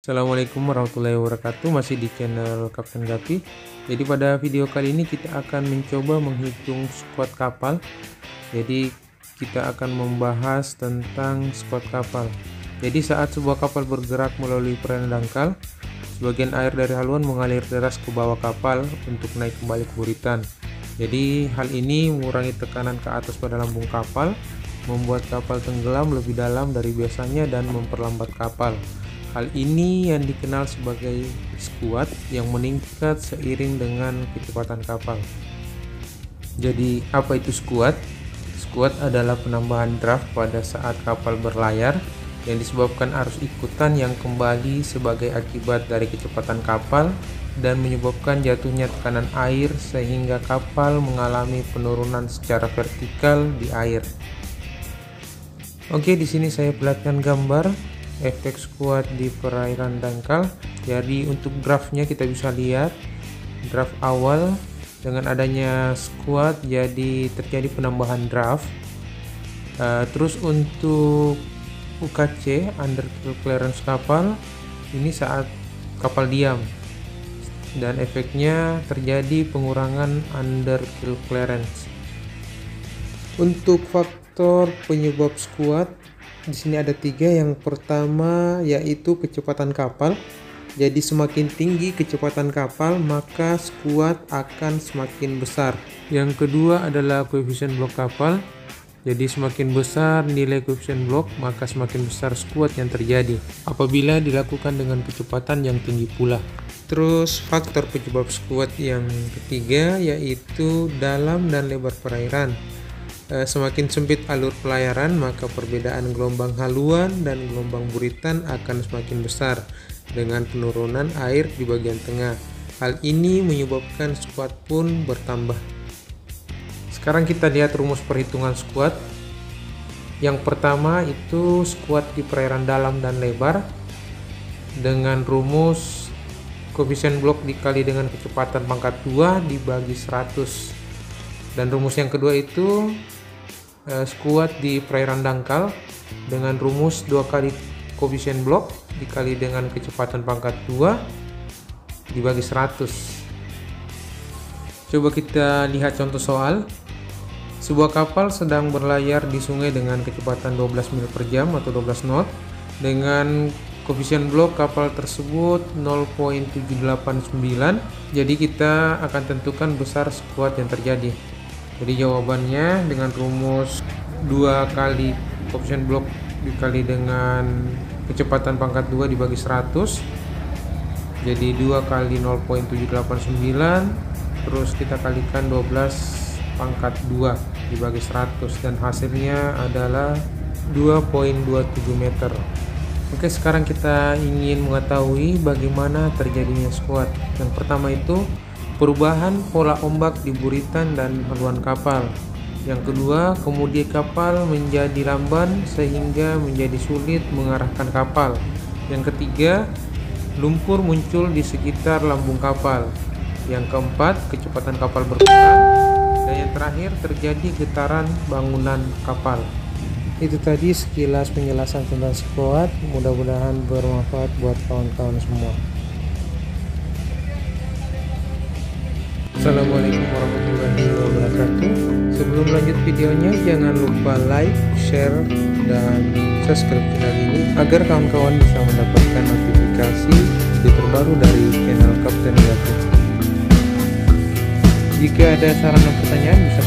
Assalamualaikum warahmatullahi wabarakatuh, masih di channel Kapten Gapi. Jadi pada video kali ini kita akan mencoba menghitung squat kapal. Jadi kita akan membahas tentang squat kapal. Jadi saat sebuah kapal bergerak melalui perairan dangkal, sebagian air dari haluan mengalir deras ke bawah kapal untuk naik kembali ke buritan. Jadi hal ini mengurangi tekanan ke atas pada lambung kapal, membuat kapal tenggelam lebih dalam dari biasanya dan memperlambat kapal. Hal ini yang dikenal sebagai squat yang meningkat seiring dengan kecepatan kapal. Jadi apa itu squat? Squat adalah penambahan draft pada saat kapal berlayar yang disebabkan arus ikutan yang kembali sebagai akibat dari kecepatan kapal dan menyebabkan jatuhnya tekanan air sehingga kapal mengalami penurunan secara vertikal di air. Oke, di sini saya perlihatkan gambar efek squat di perairan dangkal. Jadi untuk draftnya kita bisa lihat draft awal dengan adanya squat jadi terjadi penambahan draft. Terus untuk UKC under keel clearance kapal ini saat kapal diam dan efeknya terjadi pengurangan under keel clearance. Untuk faktor penyebab squat di sini ada 3. Yang pertama yaitu kecepatan kapal. Jadi semakin tinggi kecepatan kapal maka squat akan semakin besar. Yang kedua adalah koefisien blok kapal. Jadi semakin besar nilai koefisien blok maka semakin besar squat yang terjadi apabila dilakukan dengan kecepatan yang tinggi pula. Terus faktor penyebab squat yang ketiga yaitu dalam dan lebar perairan. Semakin sempit alur pelayaran maka perbedaan gelombang haluan dan gelombang buritan akan semakin besar dengan penurunan air di bagian tengah. Hal ini menyebabkan squat pun bertambah. Sekarang kita lihat rumus perhitungan squat. Yang pertama itu squat di perairan dalam dan lebar dengan rumus koefisien blok dikali dengan kecepatan pangkat 2 dibagi 100. Dan rumus yang kedua itu squat di perairan dangkal dengan rumus 2 kali koefisien blok dikali dengan kecepatan pangkat 2 dibagi 100. Coba kita lihat contoh soal. Sebuah kapal sedang berlayar di sungai dengan kecepatan 12 mil per jam atau 12 knot dengan koefisien blok kapal tersebut 0.789. Jadi kita akan tentukan besar squat yang terjadi. Jadi jawabannya dengan rumus 2 kali koefisien blok dikali dengan kecepatan pangkat 2 dibagi 100. Jadi 2 kali 0.789 terus kita kalikan 12 pangkat 2 dibagi 100 dan hasilnya adalah 2.27 meter. Oke, sekarang kita ingin mengetahui bagaimana terjadinya squat. Yang pertama itu perubahan pola ombak di buritan dan haluan kapal. Yang kedua, kemudi kapal menjadi lamban sehingga menjadi sulit mengarahkan kapal. Yang ketiga, lumpur muncul di sekitar lambung kapal. Yang keempat, kecepatan kapal berkurang. Dan yang terakhir, terjadi getaran bangunan kapal. Itu tadi sekilas penjelasan tentang squat. Mudah-mudahan bermanfaat buat kawan-kawan semua. Assalamualaikum warahmatullahi wabarakatuh. Sebelum lanjut videonya, jangan lupa like, share, dan subscribe channel ini agar kawan-kawan bisa mendapatkan notifikasi video terbaru dari channel Kapten Gapi. Jika ada saran dan pertanyaan bisa